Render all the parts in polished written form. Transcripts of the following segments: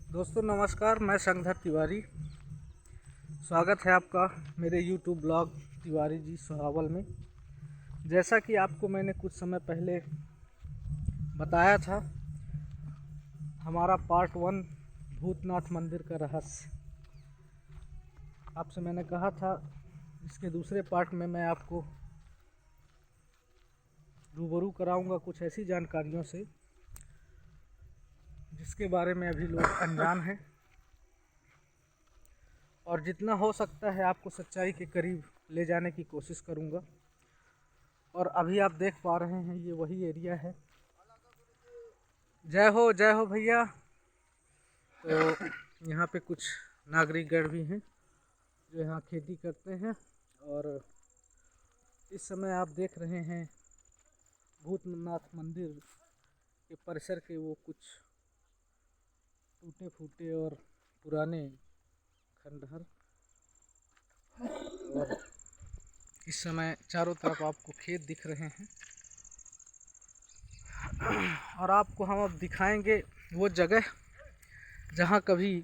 दोस्तों नमस्कार, मैं शंकर तिवारी। स्वागत है आपका मेरे YouTube ब्लॉग तिवारी जी सुहावल में। जैसा कि आपको मैंने कुछ समय पहले बताया था, हमारा पार्ट 1 भूतनाथ मंदिर का रहस्य, आपसे मैंने कहा था इसके दूसरे पार्ट में मैं आपको रूबरू कराऊंगा कुछ ऐसी जानकारियों से जिसके बारे में अभी लोग अनजान हैं, और जितना हो सकता है आपको सच्चाई के करीब ले जाने की कोशिश करूंगा। और अभी आप देख पा रहे हैं ये वही एरिया है। जय हो भैया। तो यहाँ पे कुछ नागरिकगण भी हैं जो यहाँ खेती करते हैं, और इस समय आप देख रहे हैं भूतनाथ मंदिर के परिसर के वो कुछ टूटे फूटे और पुराने खंडहर। और इस समय चारों तरफ आपको खेत दिख रहे हैं, और आपको हम अब दिखाएंगे वो जगह जहाँ कभी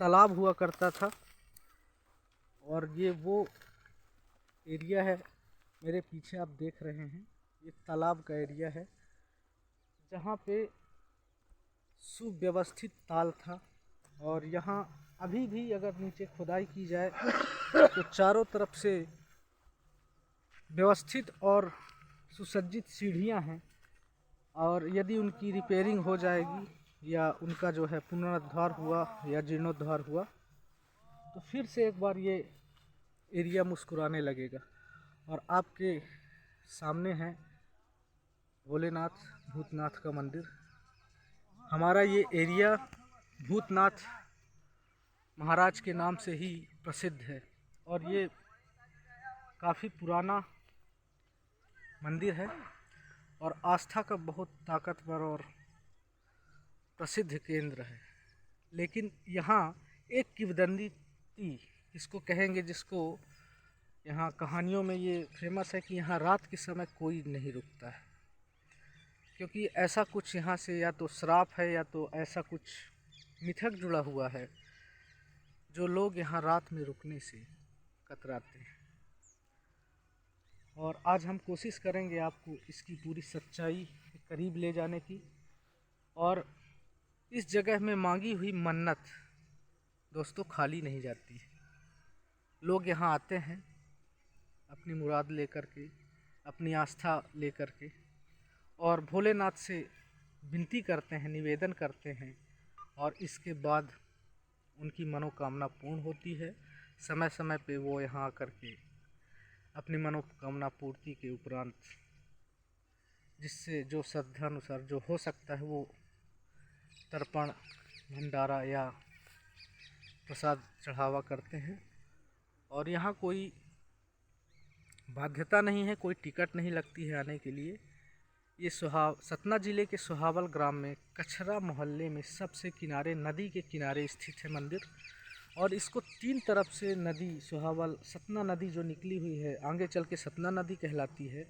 तालाब हुआ करता था। और ये वो एरिया है, मेरे पीछे आप देख रहे हैं, ये तालाब का एरिया है जहाँ पे सुव्यवस्थित ताल था। और यहाँ अभी भी अगर नीचे खुदाई की जाए तो चारों तरफ से व्यवस्थित और सुसज्जित सीढ़ियाँ हैं, और यदि उनकी रिपेयरिंग हो जाएगी या उनका जो है पुनरुद्धार हुआ या जीर्णोद्धार हुआ तो फिर से एक बार ये एरिया मुस्कुराने लगेगा। और आपके सामने है भोलेनाथ भूतनाथ का मंदिर। हमारा ये एरिया भूतनाथ महाराज के नाम से ही प्रसिद्ध है, और ये काफ़ी पुराना मंदिर है और आस्था का बहुत ताकतवर और प्रसिद्ध केंद्र है। लेकिन यहाँ एक किंवदंती इसको कहेंगे, जिसको यहाँ कहानियों में ये फेमस है कि यहाँ रात के समय कोई नहीं रुकता है, क्योंकि ऐसा कुछ यहाँ से या तो श्राप है या तो ऐसा कुछ मिथक जुड़ा हुआ है जो लोग यहाँ रात में रुकने से कतराते हैं। और आज हम कोशिश करेंगे आपको इसकी पूरी सच्चाई के करीब ले जाने की। और इस जगह में मांगी हुई मन्नत दोस्तों खाली नहीं जाती है। लोग यहाँ आते हैं अपनी मुराद लेकर के, अपनी आस्था लेकर के, और भोलेनाथ से विनती करते हैं, निवेदन करते हैं, और इसके बाद उनकी मनोकामना पूर्ण होती है। समय समय पे वो यहाँ आकर के अपनी मनोकामना पूर्ति के उपरांत जिससे जो श्रद्धानुसार जो हो सकता है वो तर्पण, भंडारा या प्रसाद चढ़ावा करते हैं। और यहाँ कोई बाध्यता नहीं है, कोई टिकट नहीं लगती है आने के लिए। ये सतना ज़िले के सुहावल ग्राम में कछरा मोहल्ले में सबसे किनारे, नदी के किनारे स्थित है मंदिर। और इसको 3 तरफ से नदी सुहावल सतना नदी जो निकली हुई है, आगे चल के सतना नदी कहलाती है,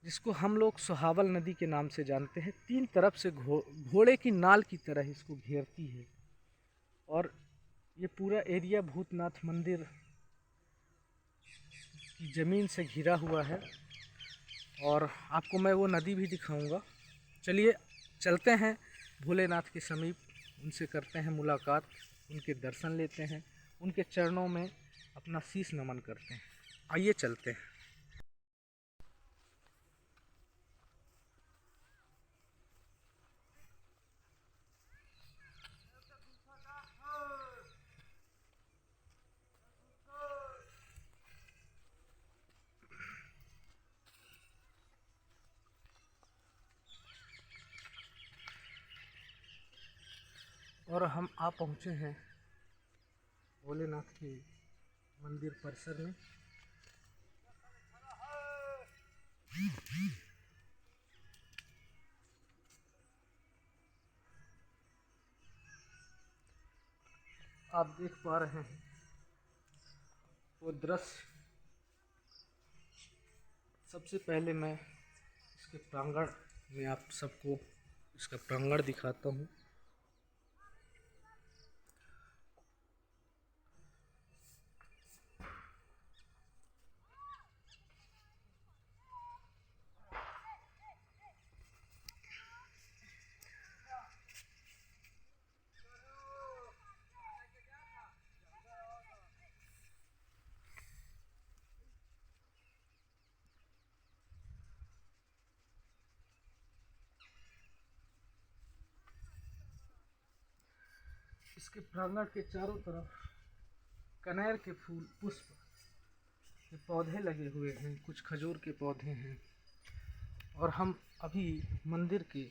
जिसको हम लोग सुहावल नदी के नाम से जानते हैं। 3 तरफ से घोड़े की नाल की तरह इसको घेरती है। और ये पूरा एरिया भूतनाथ मंदिर की ज़मीन से घिरा हुआ है। और आपको मैं वो नदी भी दिखाऊंगा। चलिए चलते हैं भोलेनाथ के समीप, उनसे करते हैं मुलाकात, उनके दर्शन लेते हैं, उनके चरणों में अपना शीश नमन करते हैं। आइए चलते हैं। और हम आ पहुँचे हैं भोलेनाथ के मंदिर परिसर में। आप देख पा रहे हैं वो दृश्य। सबसे पहले मैं इसके प्रांगण में आप सबको इसका प्रांगण दिखाता हूँ। इसके प्रांगण के चारों तरफ कनेर के फूल पुष्प के पौधे लगे हुए हैं, कुछ खजूर के पौधे हैं। और हम अभी मंदिर के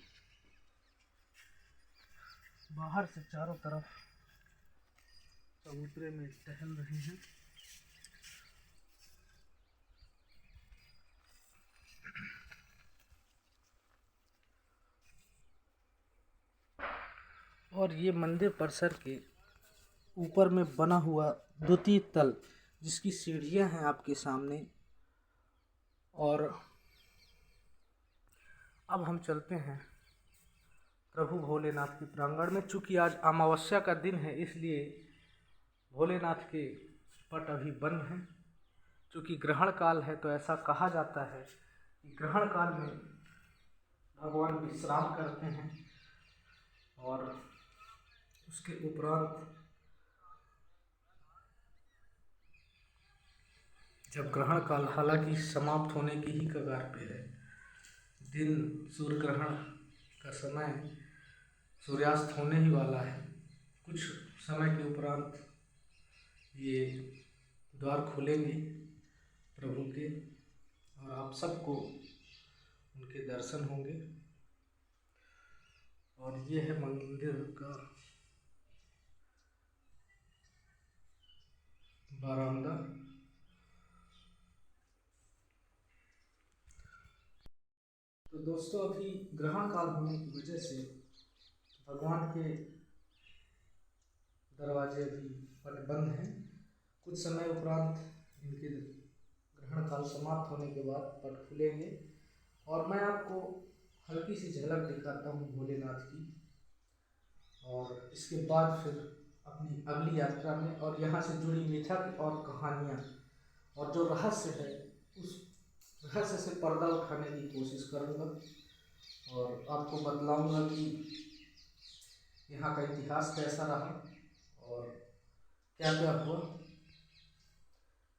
बाहर से चारों तरफ चबूतरे में टहल रहे हैं। और ये मंदिर परिसर के ऊपर में बना हुआ द्वितीय तल, जिसकी सीढ़ियां हैं आपके सामने। और अब हम चलते हैं प्रभु भोलेनाथ के प्रांगण में। चूँकि आज अमावस्या का दिन है, इसलिए भोलेनाथ के पट अभी बंद हैं। चूँकि ग्रहण काल है, तो ऐसा कहा जाता है कि ग्रहण काल में भगवान विश्राम करते हैं और उसके उपरांत जब ग्रहण काल हालांकि समाप्त होने की ही कगार पे है, दिन सूर्य ग्रहण का समय सूर्यास्त होने ही वाला है, कुछ समय के उपरांत ये द्वार खुलेंगे प्रभु के और आप सबको उनके दर्शन होंगे। और ये है मंदिर का बरामदा। तो दोस्तों, अभी ग्रहण काल होने की वजह से भगवान के दरवाजे अभी बंद हैं। कुछ समय उपरांत इनके ग्रहण काल समाप्त होने के बाद पट खुलेंगे और मैं आपको हल्की सी झलक दिखाता हूँ भोलेनाथ की। और इसके बाद फिर अपनी अगली यात्रा में और यहाँ से जुड़ी मिथक और कहानियाँ और जो रहस्य है, उस रहस्य से पर्दा उठाने की कोशिश करूँगा और आपको बतलाऊँगा कि यहाँ का इतिहास कैसा रहा और क्या क्या हुआ।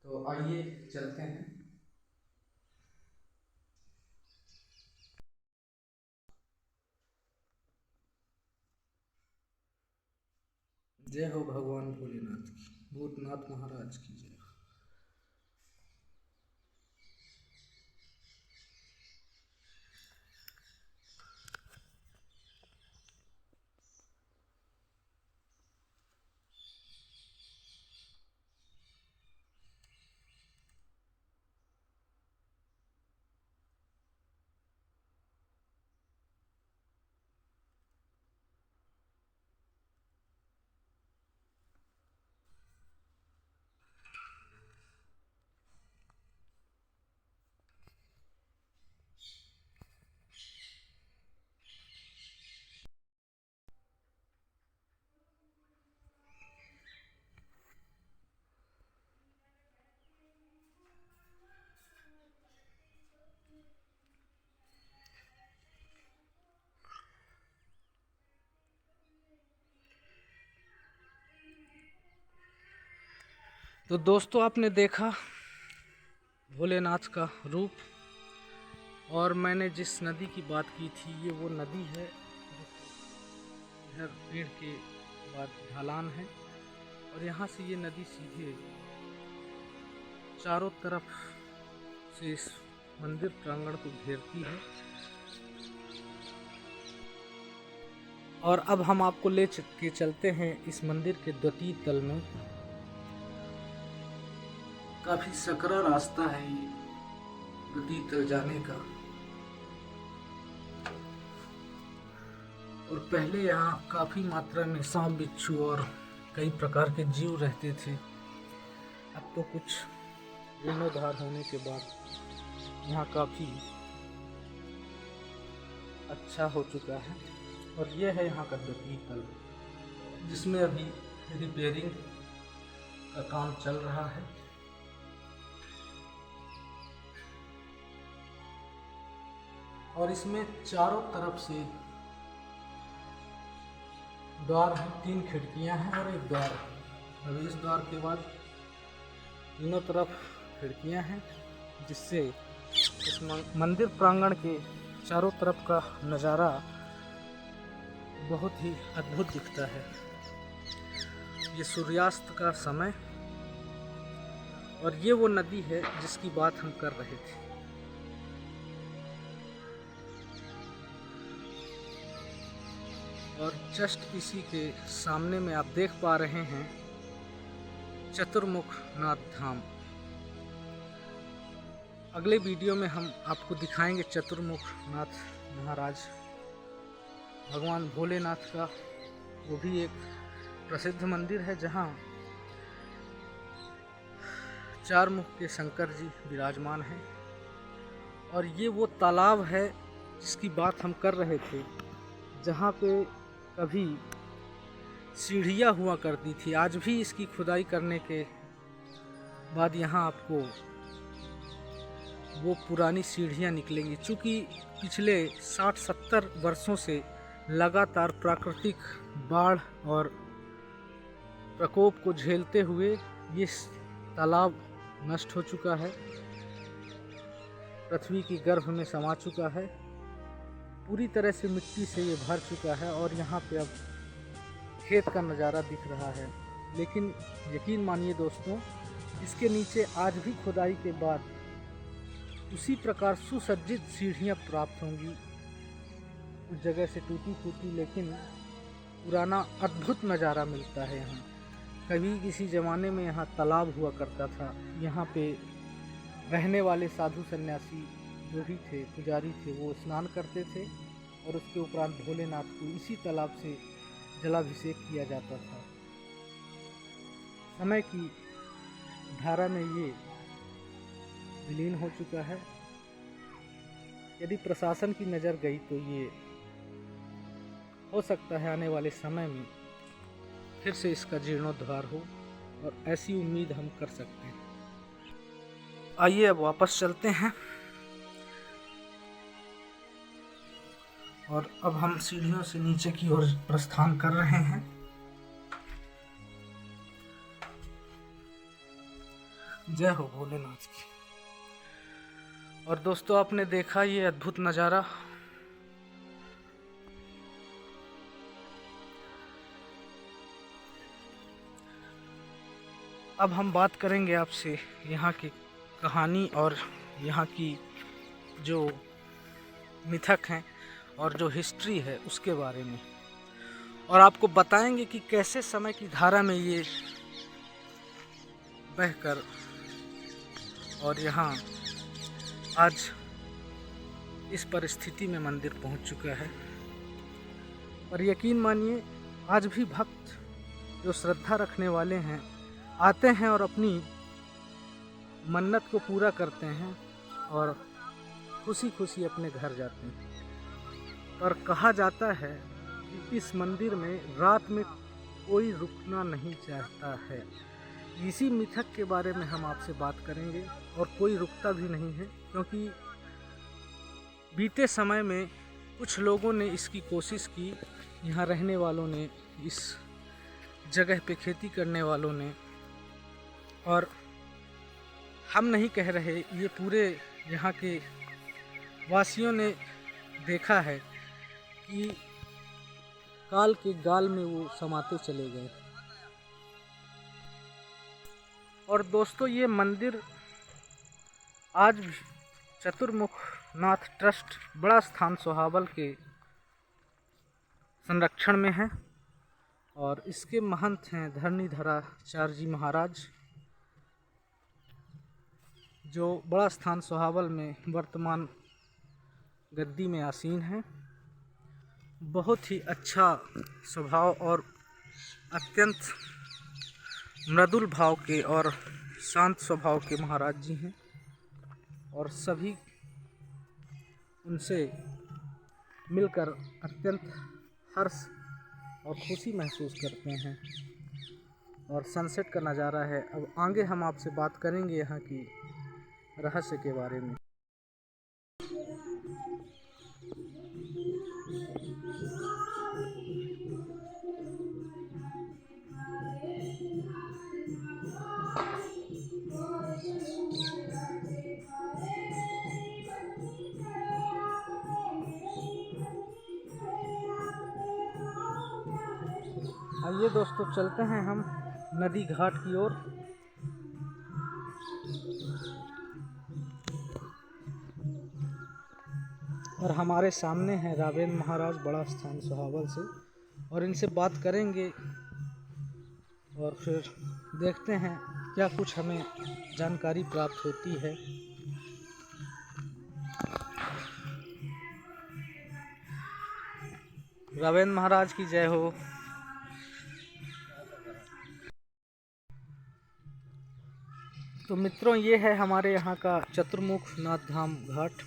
तो आइए चलते हैं। जय हो भगवान भोलेनाथ की, भूतनाथ महाराज की जय। तो दोस्तों, आपने देखा भोलेनाथ का रूप। और मैंने जिस नदी की बात की थी, ये वो नदी है जो इधर पेड़ के बाद ढलान है और यहाँ से ये नदी सीधे चारों तरफ से इस मंदिर प्रांगण को घेरती है। और अब हम आपको ले के चलते हैं इस मंदिर के द्वितीय तल में। काफी सकरा रास्ता है ये द्वितीय तल जाने का। और पहले यहाँ काफी मात्रा में सांप बिच्छू और कई प्रकार के जीव रहते थे। अब तो कुछ जीर्णोद्धार होने के बाद यहाँ काफी अच्छा हो चुका है। और यह है यहाँ का द्वितीय तल, जिसमें अभी रिपेयरिंग का काम चल रहा है। और इसमें चारों तरफ से द्वार हैं, 3 खिड़कियां हैं और 1 द्वार है। प्रवेश द्वार के बाद तीनों तरफ खिड़कियां हैं, जिससे इस मंदिर प्रांगण के चारों तरफ का नज़ारा बहुत ही अद्भुत दिखता है। ये सूर्यास्त का समय, और ये वो नदी है जिसकी बात हम कर रहे थे। और जस्ट इसी के सामने में आप देख पा रहे हैं चतुर्मुख नाथ धाम। अगले वीडियो में हम आपको दिखाएंगे चतुर्मुख नाथ महाराज भगवान भोलेनाथ का। वो भी एक प्रसिद्ध मंदिर है जहाँ 4 मुख के शंकर जी विराजमान हैं। और ये वो तालाब है जिसकी बात हम कर रहे थे, जहाँ पे कभी सीढ़ियाँ हुआ करती थी। आज भी इसकी खुदाई करने के बाद यहाँ आपको वो पुरानी सीढ़ियाँ निकलेंगी। चूँकि पिछले 60-70 वर्षों से लगातार प्राकृतिक बाढ़ और प्रकोप को झेलते हुए ये तालाब नष्ट हो चुका है, पृथ्वी की गर्भ में समा चुका है, पूरी तरह से मिट्टी से ये भर चुका है। और यहाँ पे अब खेत का नज़ारा दिख रहा है। लेकिन यकीन मानिए दोस्तों, इसके नीचे आज भी खुदाई के बाद उसी प्रकार सुसज्जित सीढ़ियाँ प्राप्त होंगी। उस जगह से टूटी फूटी लेकिन पुराना अद्भुत नज़ारा मिलता है यहाँ। कभी किसी ज़माने में यहाँ तालाब हुआ करता था। यहाँ पे रहने वाले साधु सन्यासी जो भी थे, पुजारी थे, वो स्नान करते थे और उसके उपरांत भोलेनाथ को इसी तालाब से जलाभिषेक किया जाता था। समय की धारा में ये विलीन हो चुका है। यदि प्रशासन की नज़र गई तो ये हो सकता है आने वाले समय में फिर से इसका जीर्णोद्धार हो, और ऐसी उम्मीद हम कर सकते हैं। आइए अब वापस चलते हैं, और अब हम सीढ़ियों से नीचे की ओर प्रस्थान कर रहे हैं। जय हो भोलेनाथ की। और दोस्तों, आपने देखा ये अद्भुत नज़ारा। अब हम बात करेंगे आपसे यहाँ की कहानी और यहाँ की जो मिथक हैं और जो हिस्ट्री है उसके बारे में, और आपको बताएंगे कि कैसे समय की धारा में ये बहकर और यहाँ आज इस परिस्थिति में मंदिर पहुँच चुका है। और यकीन मानिए, आज भी भक्त जो श्रद्धा रखने वाले हैं आते हैं और अपनी मन्नत को पूरा करते हैं और खुशी खुशी अपने घर जाते हैं। और कहा जाता है कि इस मंदिर में रात में कोई रुकना नहीं चाहता है। इसी मिथक के बारे में हम आपसे बात करेंगे, और कोई रुकता भी नहीं है, क्योंकि बीते समय में कुछ लोगों ने इसकी कोशिश की, यहाँ रहने वालों ने, इस जगह पे खेती करने वालों ने। और हम नहीं कह रहे, ये पूरे यहाँ के वासियों ने देखा है कि काल के गाल में वो समाते चले गए। और दोस्तों, ये मंदिर आज चतुर्मुख नाथ ट्रस्ट बड़ा स्थान सोहावल के संरक्षण में है, और इसके महंत हैं धरणीधराचार्य जी महाराज, जो बड़ा स्थान सोहावल में वर्तमान गद्दी में आसीन हैं। बहुत ही अच्छा स्वभाव और अत्यंत मृदुल भाव के और शांत स्वभाव के महाराज जी हैं, और सभी उनसे मिलकर अत्यंत हर्ष और खुशी महसूस करते हैं। और सनसेट का नज़ारा है। अब आगे हम आपसे बात करेंगे यहाँ की रहस्य के बारे में। आइए दोस्तों, चलते हैं हम नदी घाट की ओर। और हमारे सामने हैं रावेंद्र महाराज बड़ा स्थान सोहावल से, और इनसे बात करेंगे और फिर देखते हैं क्या कुछ हमें जानकारी प्राप्त होती है। रावेंद्र महाराज की जय हो। तो मित्रों, ये है हमारे यहाँ का चतुर्मुख नाथ धाम घाट।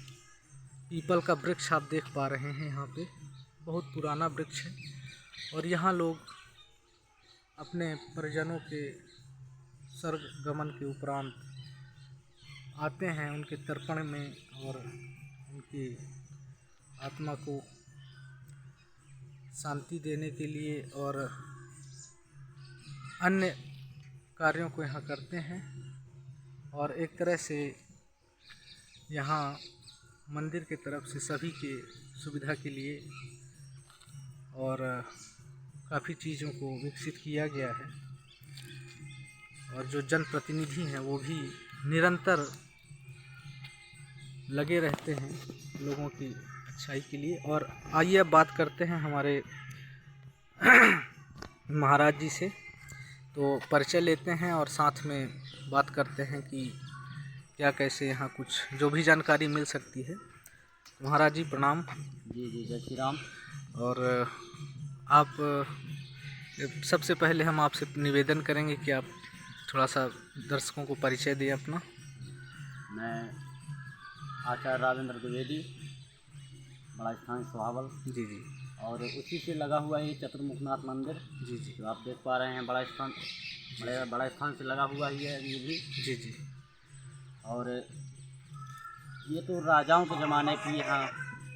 पीपल का वृक्ष आप देख पा रहे हैं, यहाँ पे बहुत पुराना वृक्ष है, और यहाँ लोग अपने परिजनों के स्वर्ग गमन के उपरांत आते हैं उनके तर्पण में, और उनकी आत्मा को शांति देने के लिए और अन्य कार्यों को यहाँ करते हैं। और एक तरह से यहाँ मंदिर के तरफ से सभी के सुविधा के लिए और काफ़ी चीज़ों को विकसित किया गया है, और जो जनप्रतिनिधि हैं वो भी निरंतर लगे रहते हैं लोगों की अच्छाई के लिए। और आइए अब बात करते हैं हमारे महाराज जी से, तो परिचय लेते हैं और साथ में बात करते हैं कि क्या कैसे यहाँ कुछ जो भी जानकारी मिल सकती है। महाराज जी प्रणाम। जी जी, जय श्री राम। और आप सबसे पहले हम आपसे निवेदन करेंगे कि आप थोड़ा सा दर्शकों को परिचय दें अपना। मैं आचार्य राजेंद्र द्विवेदी, बड़ा स्थान सोहावल। जी जी। और उसी से लगा हुआ है चतुर्मुखनाथ मंदिर। जी जी। जो आप देख पा रहे हैं, बड़ा स्थान से लगा हुआ ही है ये भी। जी जी। और ये तो राजाओं के ज़माने की यहाँ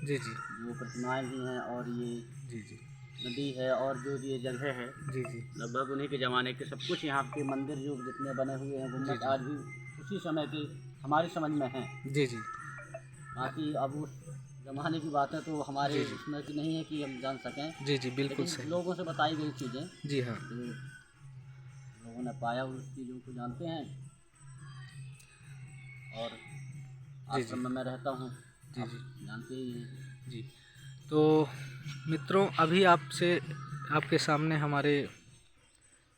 जी जी जो प्रतिमाएँ भी हैं, और ये जी जी नदी है और जो ये जगह है, जी जी लगभग उन्हीं के ज़माने के सब कुछ यहाँ के मंदिर जो जितने बने हुए हैं गुम्बद आज भी उसी समय के हमारी समझ में हैं। जी जी। बाकी अब उस ज़माने की बातें तो हमारे इसमें की नहीं है कि हम जान सकें। जी जी, बिल्कुल सही। लोगों से बताई गई चीज़ें, जी हाँ। जो लोगों ने पाया उस चीज़ों को जानते हैं। और आश्रम में मैं रहता हूँ, जी जी, जानते ही हैं। जी। तो मित्रों, अभी आपके सामने हमारे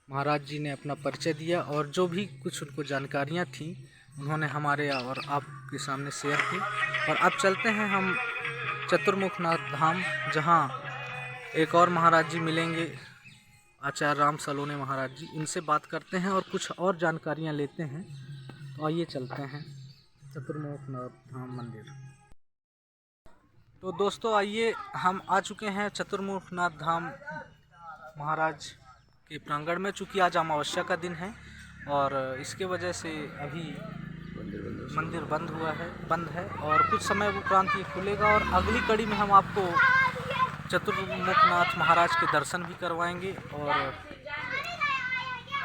महाराज जी ने अपना परिचय दिया, और जो भी कुछ उनको जानकारियाँ थीं उन्होंने हमारे और आपके सामने शेयर की। और अब चलते हैं हम चतुर्मुखनाथ धाम, जहाँ एक और महाराज जी मिलेंगे, आचार्य राम सलोने महाराज जी। उनसे बात करते हैं और कुछ और जानकारियाँ लेते हैं। तो आइए चलते हैं चतुर्मुखनाथ धाम मंदिर। तो दोस्तों, आइए हम आ चुके हैं चतुर्मुखनाथ धाम महाराज के प्रांगण में। चूँकि आज अमावस्या का दिन है और इसके वजह से अभी मंदिर बंद है, और कुछ समय उपरांत ये खुलेगा। और अगली कड़ी में हम आपको चतुर्मुखनाथ महाराज के दर्शन भी करवाएंगे और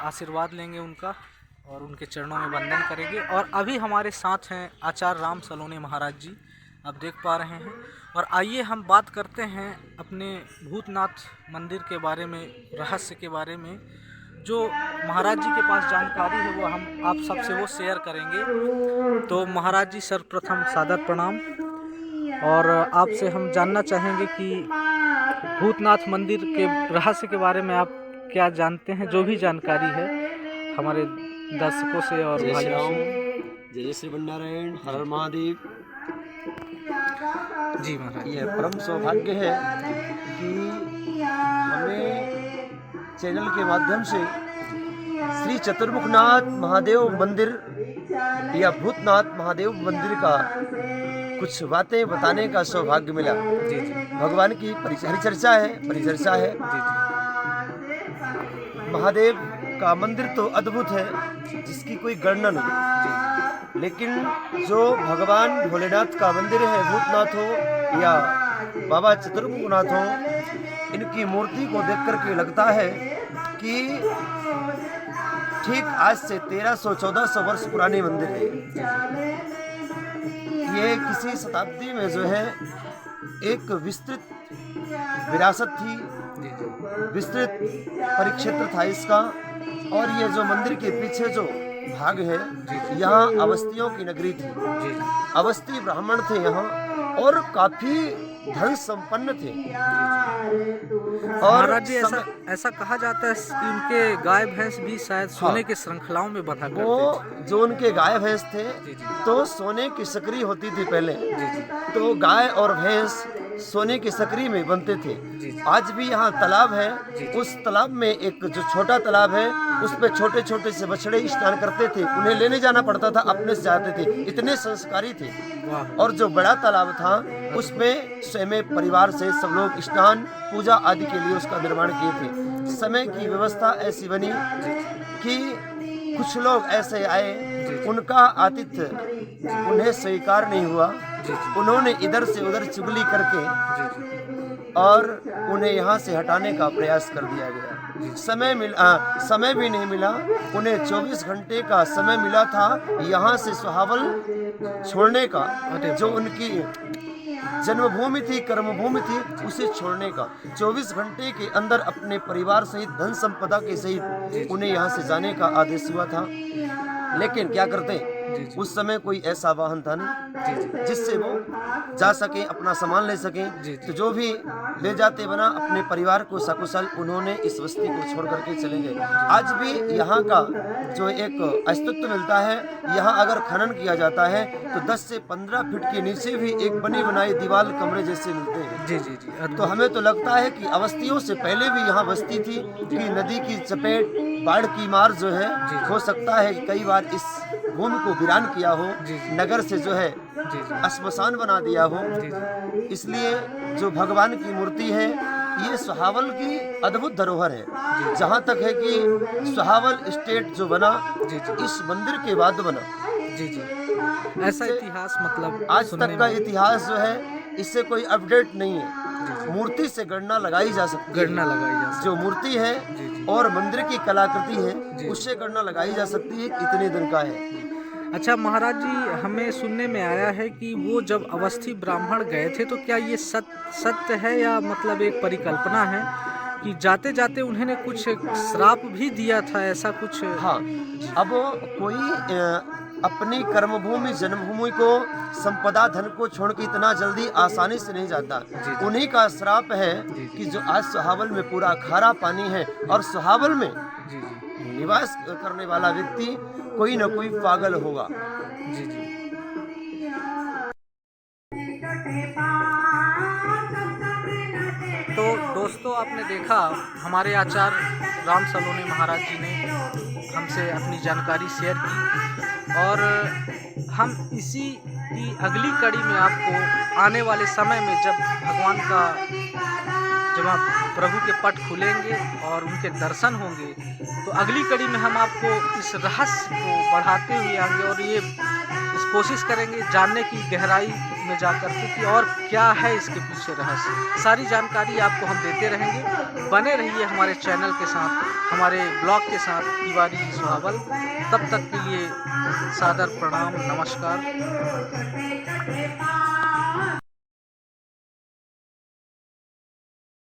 आशीर्वाद लेंगे उनका, और उनके चरणों में वंदन करेंगे। और अभी हमारे साथ हैं आचार्य राम सलोने महाराज जी, आप देख पा रहे हैं। और आइए हम बात करते हैं अपने भूतनाथ मंदिर के बारे में, रहस्य के बारे में। जो महाराज जी के पास जानकारी है वो हम आप सबसे वो शेयर करेंगे। तो महाराज जी, सर्वप्रथम सादर प्रणाम। और आपसे हम जानना चाहेंगे कि भूतनाथ मंदिर के रहस्य के बारे में आप क्या जानते हैं, जो भी जानकारी है हमारे दर्शकों से और भाइयों से। जय श्री नारायण, हर हर महादेव। जी महाराज। यह परम सौभाग्य है कि हमें चैनल के माध्यम से श्री चतुर्मुखनाथ महादेव मंदिर या भूतनाथ महादेव मंदिर का कुछ बातें बताने का सौभाग्य मिला। जी जी। भगवान की परिचर्चा है। महादेव का मंदिर तो अद्भुत है, जिसकी कोई गणना नहीं। लेकिन जो भगवान भोलेनाथ का मंदिर है, भूतनाथ हो या बाबा चतुर्मुखनाथ हो, इनकी मूर्ति को देख करके लगता है कि ठीक आज से 1300-1400 वर्ष पुराने मंदिर है। ये किसी की शताब्दी में जो है एक विस्तृत विरासत थी, विस्तृत परिक्षेत्र था इसका। और ये जो मंदिर के पीछे जो भाग है, यहाँ अवस्थियों की नगरी थी। अवस्थी ब्राह्मण थे यहाँ और काफी धन संपन्न थे। और महाराज जी ऐसा कहा जाता है कि उनके गाय भैंस भी शायद सोने के श्रृंखलाओं में बंधा करते वो थे। जो उनके गाय भैंस थे तो सोने की सकरी होती थी पहले, तो गाय और भैंस सोने की सकरी में बनते थे। आज भी यहाँ तालाब है, उस तालाब में एक जो छोटा तालाब है उस पे छोटे छोटे से बछड़े स्नान करते थे, उन्हें लेने जाना पड़ता था, अपने से जाते थे, इतने संस्कारी थे। और जो बड़ा तालाब था उसमें स्वयं परिवार से सब लोग स्नान पूजा आदि के लिए उसका निर्माण किए थे। समय की व्यवस्था ऐसी बनी कि कुछ लोग ऐसे आए, उनका आतिथ्य उन्हें स्वीकार नहीं हुआ, उन्होंने इधर से उधर चुगली करके और उन्हें यहाँ से हटाने का प्रयास कर दिया गया। समय भी नहीं मिला, उन्हें 24 घंटे का समय मिला था यहाँ से सुहावल छोड़ने का, जो उनकी जन्मभूमि थी, कर्मभूमि थी, उसे छोड़ने का। 24 घंटे के अंदर अपने परिवार सहित, धन संपदा के सहित उन्हें यहाँ से जाने का आदेश हुआ था। लेकिन क्या करते, उस समय कोई ऐसा वाहन था नहीं जिससे वो जा सके, अपना सामान ले सके। तो जो भी ले जाते बना अपने परिवार को सकुशल उन्होंने इस बस्ती को छोड़ करके चले गए। आज भी यहाँ का जो एक अस्तित्व मिलता है, यहाँ अगर खनन किया जाता है तो 10 से 15 फीट के नीचे भी एक बनी बनाई दीवार कमरे जैसे मिलते हैं। तो हमें तो लगता है कि अवस्थियों से पहले भी यहाँ बस्ती थी, कि नदी की चपेट, बाढ़ की मार जो है, हो सकता है कि कई बार इस भूमि को वीरान किया हो, नगर से जो है श्मशान बना दिया हो। इसलिए जो भगवान की मूर्ति है ये सुहावल की अद्भुत धरोहर है। जहाँ तक है कि सुहावल स्टेट जो बना इस मंदिर के बाद बना। ऐसा इतिहास मतलब आज तक का इतिहास जो है इससे कोई अपडेट नहीं है। मूर्ति से गणना लगाई जा सकती है, जो मूर्ति है और मंदिर की कलाकृति है उससे गणना लगाई जा सकती है इतने दिन का है। अच्छा महाराज जी, हमें सुनने में आया है कि वो जब अवस्थी ब्राह्मण गए थे, तो क्या ये सत्य है या मतलब एक परिकल्पना है कि जाते जाते उन्होंने कुछ श्राप भी दिया था, ऐसा कुछ? हाँ, अब कोई अपनी कर्मभूमि जन्मभूमि को, संपदा धन को छोड़ के इतना जल्दी आसानी से नहीं जाता। उन्हीं का श्राप है कि जो आज सुहावल में पूरा खारा पानी है और सुहावल में निवास करने वाला व्यक्ति कोई न कोई पागल होगा। तो दोस्तों, आपने देखा हमारे आचार्य राम सलोने महाराज जी ने हमसे अपनी जानकारी शेयर की, और हम इसी की अगली कड़ी में आपको आने वाले समय में जब भगवान का, जब आप प्रभु के पट खुलेंगे और उनके दर्शन होंगे, तो अगली कड़ी में हम आपको इस रहस्य को बढ़ाते हुए आएंगे और ये इस कोशिश करेंगे जानने की गहराई में जाकर के कि और क्या है इसके पीछे रहस्य। सारी जानकारी आपको हम देते रहेंगे। बने रहिए हमारे चैनल के साथ, हमारे ब्लॉग के साथ, तिवारी सुहावल। तब तक के लिए सादर प्रणाम, नमस्कार।